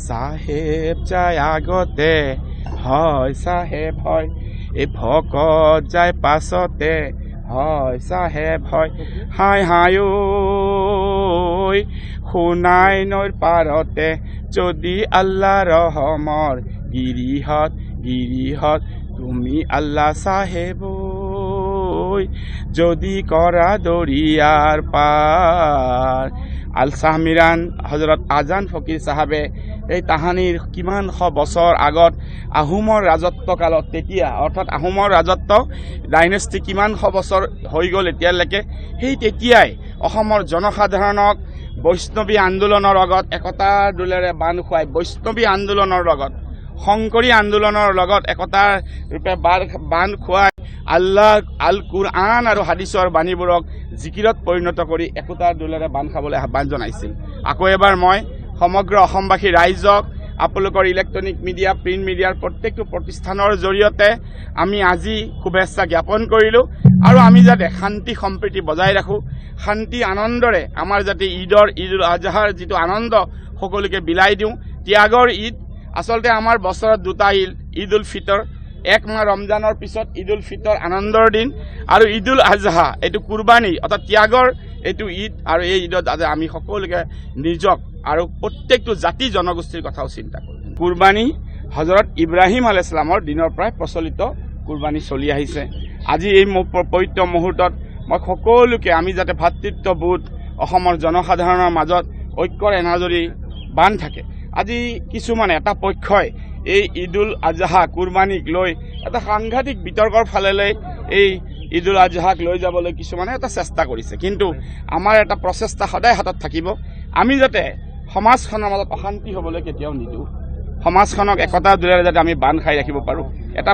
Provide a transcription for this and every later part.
সাহেব যায় আগতে হয় সাহেব হয়, এই ভকত যায় পাছতে হয় সাহেব হয়। হাই হাই ঐ শুনাই নৈৰ পাৰতে যদি আল্লাহ ৰহমৰ গিৰিহত তুমি আল্লাহ সাহেব ঐ যদি কৰা দৰিয়াৰ পাৰ। আল শাহ মিৰাণ হজৰত আজান ফকীৰ চাহাবে এই তাহানিৰ কিমান শ বছৰ আগত আহোমৰ ৰাজত্ব কালত, তেতিয়া অৰ্থাৎ আহোমৰ ৰাজত্ব ডাইনেষ্টি কিমান শ বছৰ হৈ গ'ল এতিয়ালৈকে, সেই তেতিয়াই অসমৰ জনসাধাৰণক বৈষ্ণৱী আন্দোলনৰ লগত একতাৰ দোলেৰে বান্ধ খুৱাই, বৈষ্ণৱী আন্দোলনৰ লগত শংকৰী আন্দোলনৰ লগত একতাৰ ৰূপে বান্ধ খুৱাই আল্লাহ আল কুৰআন আৰু হাদিছৰ বাণীবোৰক জিকিৰত পৰিণত কৰি একতাৰ দোলেৰে বান্ধ খাবলৈ আহ্বান জনাইছিল। আকৌ এবাৰ মই সমগ্ৰ অসমবাসী ৰাইজক আপোনালোকৰ ইলেক্ট্ৰনিক মিডিয়া, প্ৰিণ্ট মিডিয়াৰ প্ৰত্যেকটো প্ৰতিষ্ঠানৰ জৰিয়তে আমি আজি শুভেচ্ছা জ্ঞাপন কৰিলোঁ। আৰু আমি যাতে শান্তি সম্প্ৰীতি বজাই ৰাখোঁ, শান্তি আনন্দৰে আমাৰ যাতে ঈদুল আজহাৰ যিটো আনন্দ সকলোকে বিলাই দিওঁ। ত্যাগৰ ঈদ, আচলতে আমাৰ বছৰত দুটা ঈদ উল ফিতৰ, এক মাহ ৰমজানৰ পিছত ঈদ উল ফিতৰ আনন্দৰ দিন, আৰু ঈদুল আজহা এইটো কুৰবানী অৰ্থাৎ ত্যাগৰ এইটো ঈদ। আৰু এই ঈদত আমি সকলোকে নিজক আৰু প্ৰত্যেকটো জাতি জনগোষ্ঠীৰ কথাও চিন্তা কৰোঁ। কুৰবানী হজৰত ইব্ৰাহিম আলাইহিছ সালামৰ দিনৰ পৰাই প্ৰচলিত কুৰবানী চলি আহিছে। আজি এই পবিত্ৰ মুহূৰ্তত মই সকলোকে আমি যাতে ভাতৃত্ববোধ অসমৰ জনসাধাৰণৰ মাজত ঐক্যৰ এনাজৰী বান্ধ থাকে। আজি কিছুমানে এটা পক্ষই এই ঈদুল আজহা কুৰবানীক লৈ এটা সাংঘাতিক বিতৰ্কৰ ফালেলৈ এই ঈদুল আজহাক লৈ যাবলৈ কিছুমানে এটা চেষ্টা কৰিছে, কিন্তু আমাৰ এটা প্ৰচেষ্টা সদায় হাতত থাকিব। আমি যাতে সমাজখনৰ মাজত অশান্তি হ'বলৈ কেতিয়াও নিদিওঁ, সমাজখনক একতাৰ দোলেৰে যাতে আমি বান্ধ খাই ৰাখিব পাৰোঁ। এটা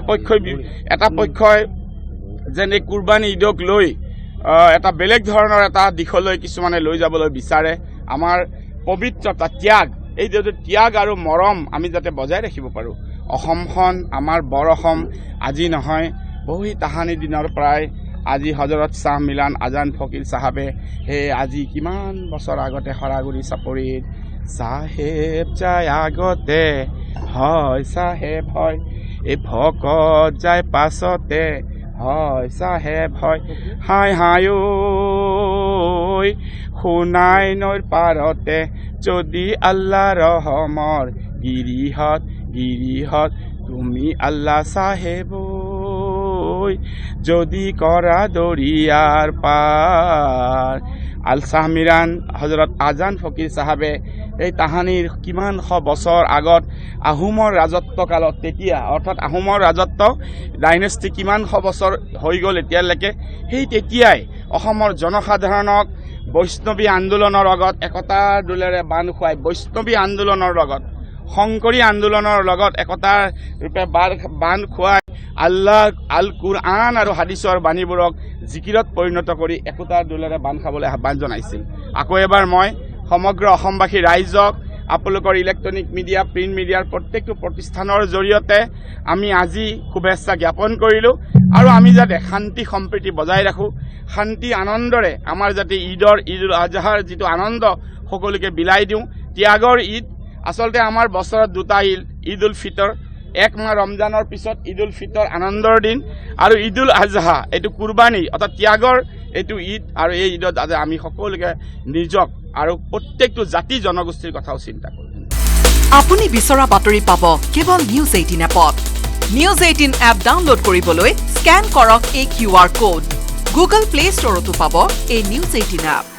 পক্ষই যেন এই কুৰবানী ঈদক লৈ এটা বেলেগ ধৰণৰ এটা দিশলৈ কিছুমানে লৈ যাবলৈ বিচাৰে। আমাৰ পবিত্ৰতা ত্যাগ, এই যিটো ত্যাগ আৰু মৰম আমি যাতে বজাই ৰাখিব পাৰোঁ। অসমখন আমাৰ বৰ অসম আজি নহয়, বহু তাহানি দিনৰ পৰাই আজি হজৰত শ্বাহ মিৰাণ আজান ফকীৰ চাহাবে আজি কিমান বছৰ আগতে সৰাগুৰি চাপৰিত সাহেব যায় আগতে হয় সাহেব হয়, এই ভকত যায় পাছতে হয় সাহেব হয়। হাই হাই ঐ শুনাই নৈৰ পাৰতে যদি আল্লাহ ৰহমৰ গিৰিহত তুমি আল্লাহ সাহেব ঐ যদি কৰা দৰিয়াৰ পাৰ। আল শাহ মিৰাণ হজৰত আজান ফকীৰ চাহাবে এই তাহানিৰ কিমান শ বছৰ আগত আহোমৰ ৰাজত্ব কালত, তেতিয়া অৰ্থাৎ আহোমৰ ৰাজত্ব ডাইনেষ্টি কিমান শ বছৰ হৈ গ'ল এতিয়ালৈকে, সেই তেতিয়াই অসমৰ জনসাধাৰণক বৈষ্ণৱী আন্দোলনৰ লগত একতাৰ দোলেৰে বান্ধ খুৱাই, বৈষ্ণৱী আন্দোলনৰ লগত শংকৰী আন্দোলনৰ লগত একতাৰ ৰূপে বান্ধ খুৱাই আল্লাহ আল কুৰআন আৰু হাদিছৰ বাণীবোৰক জিকিৰত পৰিণত কৰি একতাৰ দোলেৰে বান্ধ খাবলৈ আহ্বান জনাইছিল। আকৌ এবাৰ মই সমগ্ৰ অসমবাসী ৰাইজক আপোনালোকৰ ইলেক্ট্ৰনিক মিডিয়া, প্ৰিণ্ট মিডিয়াৰ প্ৰত্যেকটো প্ৰতিষ্ঠানৰ জৰিয়তে আমি আজি শুভেচ্ছা জ্ঞাপন কৰিলোঁ। আৰু আমি যাতে শান্তি সম্প্ৰীতি বজাই ৰাখোঁ, শান্তি আনন্দৰে আমাৰ যাতে ঈদুল আজহাৰ যিটো আনন্দ সকলোকে বিলাই দিওঁ। ত্যাগৰ ঈদ, আচলতে আমাৰ বছৰত দুটা ঈদ উল ফিতৰ, এক মাহ ৰমজানৰ পিছত ঈদ উল ফিতৰ আনন্দৰ দিন, আৰু ঈদুল আজহা এইটো কুৰবানী অৰ্থাৎ ত্যাগৰ এইটো ঈদ। আৰু এই ঈদত আমি সকলোকে নিজক আৰু প্ৰত্যেকটো জাতি জনগোষ্ঠীৰ কথাও চিন্তা কৰোঁ। আপুনি বিচৰা বাতৰি পাব কেৱল নিউজ 18 এপত। নিউজ 18 এপ ডাউনলোড কৰিবলৈ স্কেন কৰক এই QR কোড। গুগল প্লে ষ্টৰতো পাব এই নিউজ 18 এপ।